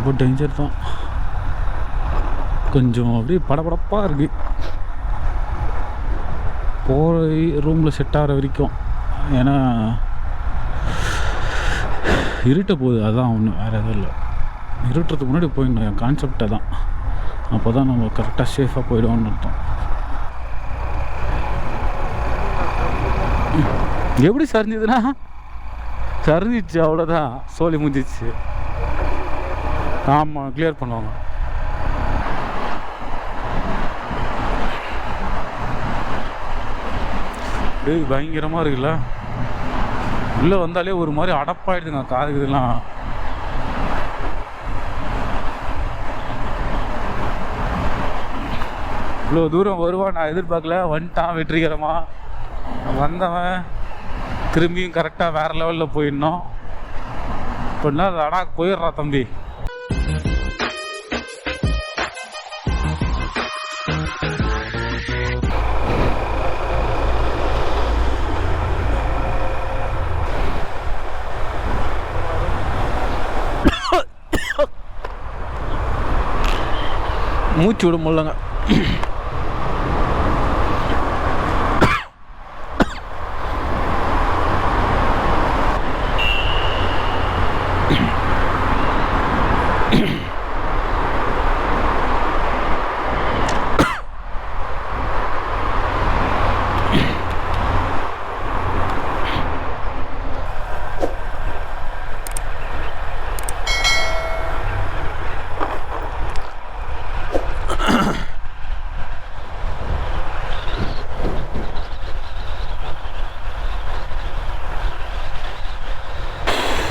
ரொம்ப டேஞ்சர் தான். கொஞ்சம் அப்படியே படபடப்பாக இருக்குது போய் ரூமில் செட் ஆகிற வரைக்கும். ஏன்னா இருட்ட போகுது, அதுதான் ஒன்று, வேறு எதுவும் இல்லை. இருட்டுறதுக்கு முன்னாடி போயிடணும், என் கான்செப்டை தான். அப்போ தான் நம்ம கரெக்டாக சேஃபாக போயிடுவோம்னு அர்த்தம். எப்படி சரிஞ்சுதுன்னா சரிஞ்சிச்சு, அவ்வளோதான், சோலி முடிஞ்சிச்சு. ஆமாம், கிளியர் பண்ணுவாங்க. அப்படியே பயங்கரமாக இருக்குல்ல, உள்ளே வந்தாலே ஒரு மாதிரி அடப்பாயிடுதுங்க காதுக்கு. இதெல்லாம் இவ்வளோ தூரம் வருவான் நான் எதிர்பார்க்கல. வந்துட்டான் வெற்றிகரமாக. வந்தவன் திரும்பியும் கரெக்டாக வேறு லெவலில் போயிடணும். இப்போனா லடாக் போயிடுறா தம்பி. மூச்சு விட முடியலங்க.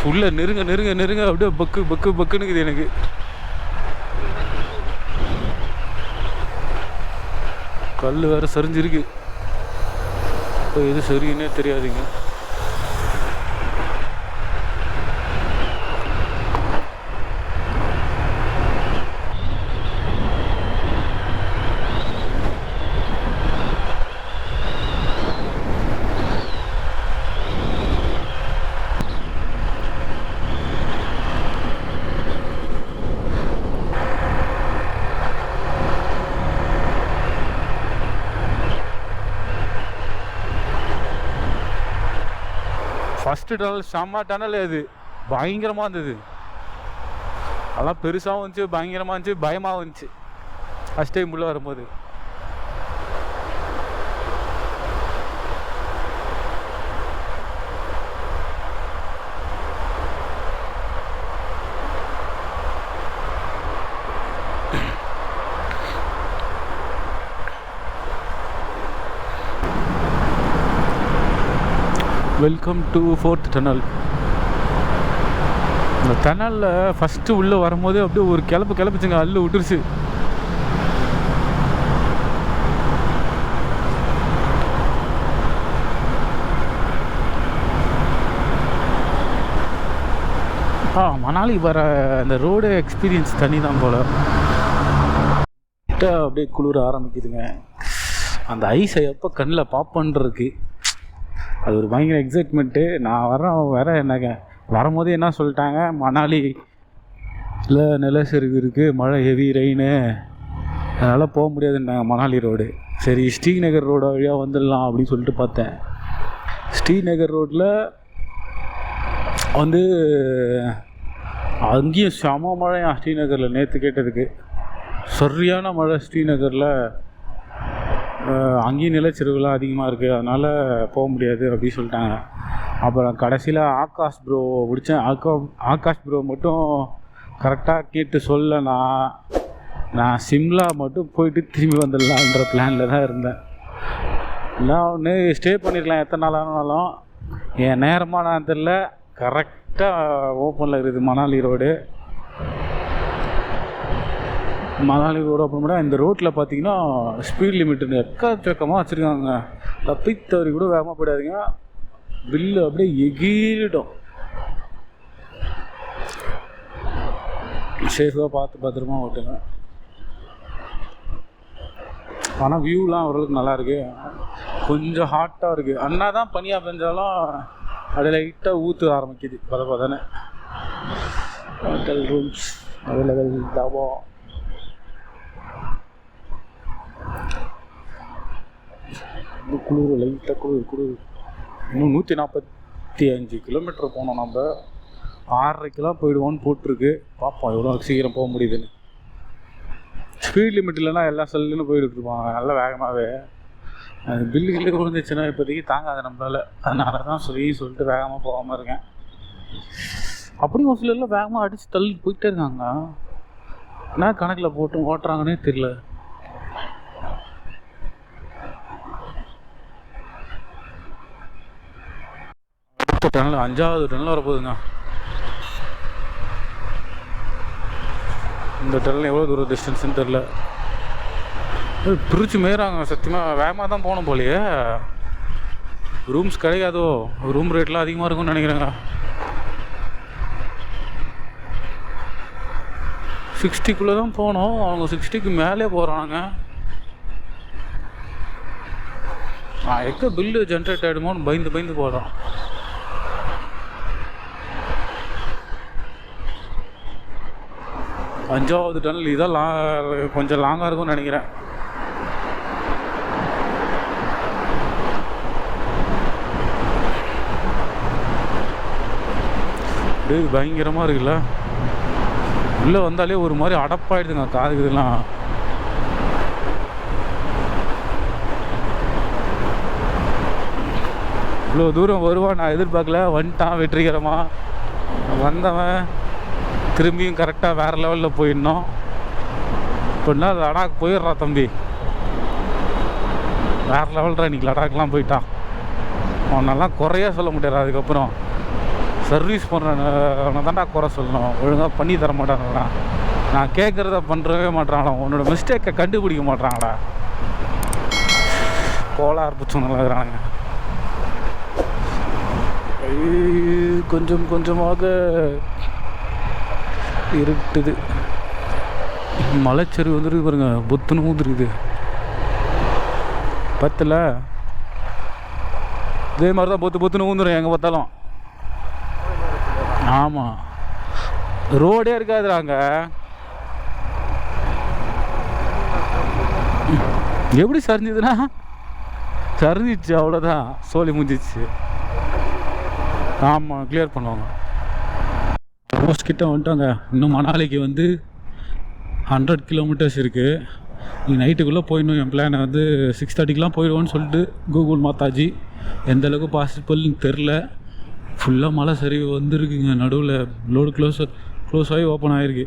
உள்ள நெருங்க நெருங்க நெருங்க அப்படியே பக்கு பக்கு பக்குன்னுக்குது எனக்கு. கல் வேற சரிஞ்சிருக்கு. இப்போ எது சரின்னே தெரியாதுங்க. ஃபஸ்ட்டு டனல் செம்ம டனல், அது பயங்கரமாக இருந்தது. அதெல்லாம் பெருசாகவும் இருந்துச்சு, பயங்கரமாக இருந்துச்சு, பயமாகவும் இருந்துச்சு ஃபஸ்ட் டைம் உள்ளே வரும்போது. Welcome to 4th tunnel. இந்த டனலில் ஃபஸ்ட்டு உள்ளே வரும்போது அப்படியே ஒரு கிளப்புச்சுங்க, அள்ளு விட்டுருச்சு. மணாலி வர அந்த ரோடு எக்ஸ்பீரியன்ஸ் தனி தான் போல். அப்படியே குளிர ஆரம்பிக்குதுங்க. அந்த ஐஸை எப்போ கண்ணில் பாப்பன்றிருக்கு, அது ஒரு பயங்கர எக்ஸைட்மெண்ட்டு. நான் வேற என்னங்க வரும்போது என்ன சொல்லிட்டாங்க, மணாலியில் நிலச்சரிவு இருக்குது, மழை, ஹெவி ரெயின், அதனால் போக முடியாதுன்னாங்க மணாலி ரோடு. சரி, ஸ்ரீநகர் ரோடு வழியாக வந்துடலாம் அப்படின்னு சொல்லிட்டு பார்த்தேன். ஸ்ரீநகர் ரோட்டில் வந்து அங்கேயும் செம மழையா ஸ்ரீநகரில். நேற்று கேட்டதுக்கு சரியான மழை ஸ்ரீநகரில். அங்கேயும் நிலச்சரிவுலாம் அதிகமாக இருக்குது, அதனால் போக முடியாது அப்படின்னு சொல்லிட்டாங்க. அப்புறம் கடைசியில் ஆகாஷ் ப்ரோ பிடிச்சேன். ஆகாஷ் ப்ரோ மட்டும் கரெக்டாக கேட்டு சொல்ல, நான் சிம்லா மட்டும் போயிட்டு திரும்பி வந்துடலான்ற பிளானில் தான் இருந்தேன். நான் ஒன்று ஸ்டே பண்ணியிருக்கலாம் எத்தனை நாள் ஆனாலும். என் நேரமாக நான் தெரில, கரெக்டாக ஓப்பனில் இருக்குது Manali road. Manali road open பண்ணால் இந்த ரோட்டில் பார்த்தீங்கன்னா ஸ்பீட் லிமிட்டு எக்கச்சக்கமாக வச்சுருக்காங்க. தப்பித்தவரி கூட வேகமாக போயிடாதீங்க, பில்லு அப்படியே எகிரிடும். சேஃபாக பார்த்து பத்திரமா ஓட்டுங்க. ஆனால் வியூலாம் ஓரளவுக்கு நல்லாயிருக்கு. கொஞ்சம் ஹாட்டாக இருக்குது. அண்ணா தான் பனியாக பெஞ்சாலும் அப்படியே லைட்டாக ஊற்ற ஆரம்பிக்குது பதப்பதானே. ஹோட்டல் ரூம்ஸ் அவைலபிள் தாவா. குளிர் லைட்டாக குளிர். இன்னும் 145 கிலோமீட்டர் போனோம். நம்ம 6.5 கிலோ போயிடுவோன்னு போட்டிருக்கு. பார்ப்போம் எவ்வளோ சீக்கிரம் போக முடியுதுன்னு. ஸ்பீட் லிமிட் இல்லைன்னா எல்லா செல்லுன்னு போயிட்டு இருப்பாங்க நல்ல வேகமாகவே. அது பில்லுகளே விழுந்துச்சுன்னா இப்போதைக்கு தாங்காது நம்மளால். அதனால தான் சொல்லிட்டு வேகமாக போகாமல் இருக்கேன். அப்படி ஒரு சிலர்லாம் வேகமாக அடித்து தள்ளி போயிட்டே இருக்காங்க. என்ன கணக்கில் போட்டு ஓட்டுறாங்கன்னே தெரியல. அடுத்த டனல் 5வது டனல் வரப்போகுதுங்க. இந்த டனல் எவ்வளோ தூரம் டிஸ்டன்ஸ்ன்னு தெரில. பிரிச்சு மேறாங்க. சத்தியமாக வேகமாக தான் போகணும் போலையே. ரூம்ஸ் கிடைக்காதோ, ரூம் ரேட்லாம் அதிகமாக இருக்கும்னு நினைக்கிறேங்க. 60 தான் போனோம். அவங்க 60க்கு மேலே போகிறாங்க. நான் எங்கே பில்லு ஜென்ரேட் ஆகிடுமோன்னு பயந்து போகிறோம். அஞ்சாவது டனல் இதான் கொஞ்சம் லாங்காக இருக்கும்னு நினைக்கிறேன். பயங்கரமாக இருக்குல்ல. உள்ளே வந்தாலே ஒரு மாதிரி அடப்பாயிடுதுங்க காதுக்கு. இதெல்லாம் இவ்வளோ தூரம் வருவான் நான் எதிர்பார்க்கல. வந்துட்டான் வெற்றிகரமாக. வந்தவன் திரும்பியும் கரெக்டாக வேறு லெவலில் போயிடணும். இப்போன்னா லடாக் போயிடுறா தம்பி. வேறு லெவல்ரா. இன்றைக்கி லடாக்லாம் போயிட்டான். அவனெல்லாம் குறையாக சொல்ல முடியாது. அதுக்கப்புறம் சர்வீஸ் பண்ணுறவனை தான்டா குறை சொல்லணும். ஒழுங்காக பண்ணி தர மாட்டாங்கடா. நான் கேட்குறத பண்ணுறவே மாட்டாங்களா. உன்னோட மிஸ்டேக்கை கண்டுபிடிக்க மாட்டாங்கடா. கோளாறு புச்சம் நல்லா இருக்கிறானுங்க. கொஞ்சமாக இருட்டுது. மலைச்சரிவு வந்துருக்கு பாருங்க. புத்துன்னு ஊந்துருக்குது. பத்தில் இதே மாதிரி தான் பொத்துன்னு ஊந்துடும் எங்கே பார்த்தாலும். ஆமாம், ரோடே இருக்காதுறாங்க. எப்படி சரிஞ்சுதுன்னா சரிஞ்சிச்சு, அவ்வளோதான். சோழி முடிஞ்சிச்சு. ஆமாம், கிளியர் பண்ணுவாங்க. ஆல்மோஸ்ட் கிட்ட வந்துட்டாங்க. இன்னும் மணாலிக்கு வந்து 100 கிலோமீட்டர்ஸ் இருக்குது. நீ நைட்டுக்குள்ளே போயிடணும். என் பிளானை வந்து 6:30க்கெலாம் போயிடுவோன்னு சொல்லிட்டு கூகுள் மாத்தாஜி. எந்த அளவுக்கு பாசிபிள்னு தெரில. ஃபுல்லாக மழை சரிவு வந்துருக்குங்க. நடுவில் லோடு க்ளோஸ் ஆகி ஓப்பன் ஆகிருக்கு.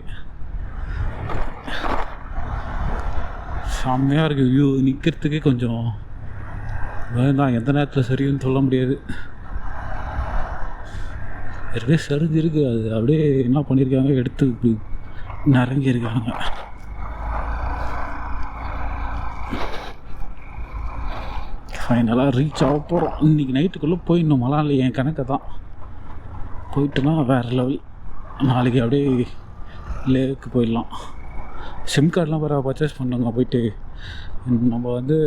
செம்மையாக இருக்குது வியூ. நிற்கிறதுக்கே கொஞ்சம் வேண்டாம். எந்த நேரத்தில் சரிவுன்னு சொல்ல முடியாது. ஏற்கனவே சரிஞ்சு இருக்குது. அது அப்படியே என்ன பண்ணியிருக்காங்க, எடுத்து இப்படி நிறங்கியிருக்காங்க. ஃபைனலாக ரீச் ஆக போகிறோம். இன்றைக்கி நைட்டுக்குள்ளே போயிடணும். மழை என் கணக்கை தான். போயிட்டுனா வேறு லெவல். நாளைக்கு அப்படியே லேக்கு போயிடலாம். சிம் கார்டெலாம் வேறு பர்ச்சேஸ் பண்ணுங்க. போயிட்டு நம்ம வந்து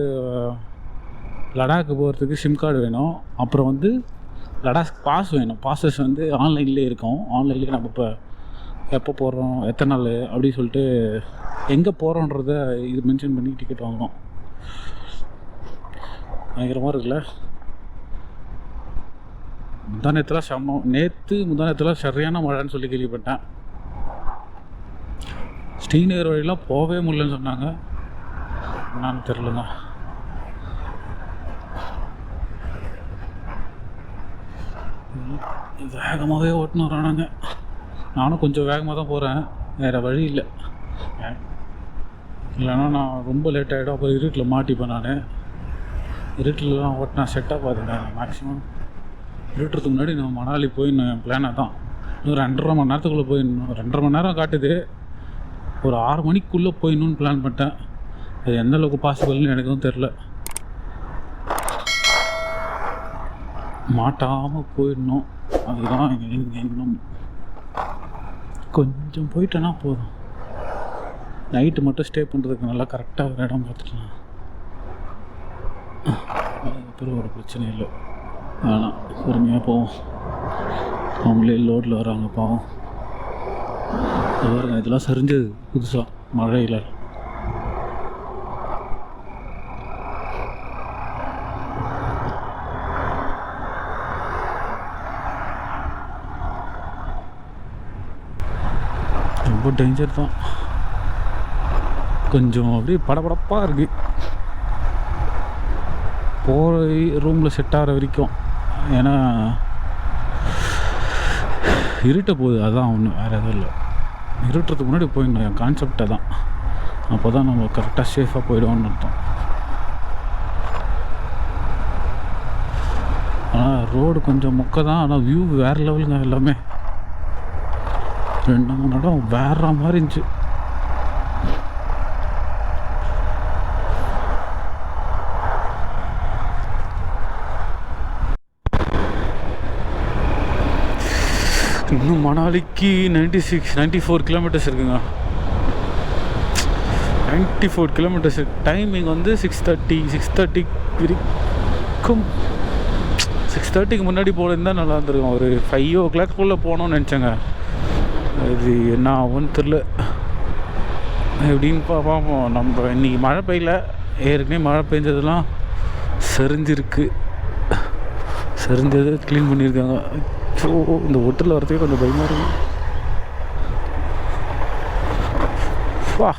லடாக்கு போகிறதுக்கு சிம் கார்டு வேணும். அப்புறம் வந்து லடாக் பாஸ் வேணும். பாஸஸ் வந்து ஆன்லைன்லேயே இருக்கும். ஆன்லைன்லேயே நம்ம இப்போ எப்போ போகிறோம், எத்தனை நாள் அப்படி சொல்லிட்டு எங்கே போகிறோன்றத இது மென்ஷன் பண்ணி டிக்கெட் வாங்கணும். பயங்கரமாக இருக்குல்ல. முந்தானத்தில் சரியான மழைன்னு சொல்லி கேள்விப்பட்டேன். ஸ்ரீநகர் வழியெலாம் போகவே முடியலன்னு சொன்னாங்க. என்னான்னு தெரிலங்க. வேகமாகவே ஓட்டுன்னு வரானாங்க. நானும் கொஞ்சம் வேகமாக தான் போகிறேன். வேறு வழி இல்லை. இல்லைன்னா நான் ரொம்ப லேட் ஆகிடும். அப்புறம் இருட்டில் மாட்டிப்பேன். நான் இருட்டிலலாம் ஓட்டினா செட்டாக பார்த்துங்க. மேக்ஸிமம் இருட்டுறதுக்கு முன்னாடி நான் மணாலி போயிடணும். என் பிளானை தான். இன்னும் 2.5 மணி நேரத்துக்குள்ளே போயிடணும். 2.5 மணி நேரம் காட்டுது. ஒரு 6 மணிக்குள்ளே போயிடணுன்னு பிளான் பண்ணிட்டேன். அது எந்தளவுக்கு பாசிபிள்னு எனக்கும் தெரில. மாட்டாமல் போயிடணும். அதுதான் இன்னும் கொஞ்சம் போயிட்டேன்னா போதும். நைட்டு மட்டும் ஸ்டே பண்ணுறதுக்கு நல்லா கரெக்டாக ஒரு இடம் பார்த்துக்கலாம். அதுக்கப்புறம் ஒரு பிரச்சனை இல்லை. ஆனால் பொறுமையாக போவோம். அவங்களே லோடில் வராங்க பாவம். பாருங்க இதெல்லாம் சரிஞ்சது புதுசாக மழையில். ரொம்ப டேஞ்சர் தான். கொஞ்சம் அப்படியே படபடப்பாக இருக்குது போய் ரூமில் செட் ஆகிற வரைக்கும். ஏன்னா இருட்ட போகுது, அதான் ஒன்று, வேறு எதுவும் இல்லை. இருட்டுறதுக்கு முன்னாடி போயிடணும், என் கான்செப்டை தான். அப்போ தான் நம்ம கரெக்டாக சேஃபாக போயிடுவோம்னு அர்த்தம். ஆனால் ரோடு கொஞ்சம் மொக்க தான், ஆனால் வியூ வேறு லெவலுங்க. எல்லாமே 2-3 இடம் வேற மாதிரி இருந்துச்சு. இன்னும் மணாலிக்கு 94 கிலோமீட்டர்ஸ் இருக்குங்க. 94 கிலோமீட்டர்ஸ். டைமிங் வந்து 6:30 வரைக்கும். 6:30க்கு முன்னாடி போயிருந்தால் நல்லா இருந்திருக்கும். ஒரு 5 o'clock போகணும்னு நினச்சேங்க. அது என்ன ஆகும்னு தெரில. எப்படின்னு பார்ப்போம். நம்ம இன்றைக்கி மழை பெய்யல, ஏற்கனவே மழை பெஞ்சதெல்லாம் செறிஞ்சது க்ளீன் பண்ணியிருக்காங்க. ஸோ இந்த ஹோட்டலில் வரதுக்கே கொஞ்சம் பயமாக இருக்குது. வா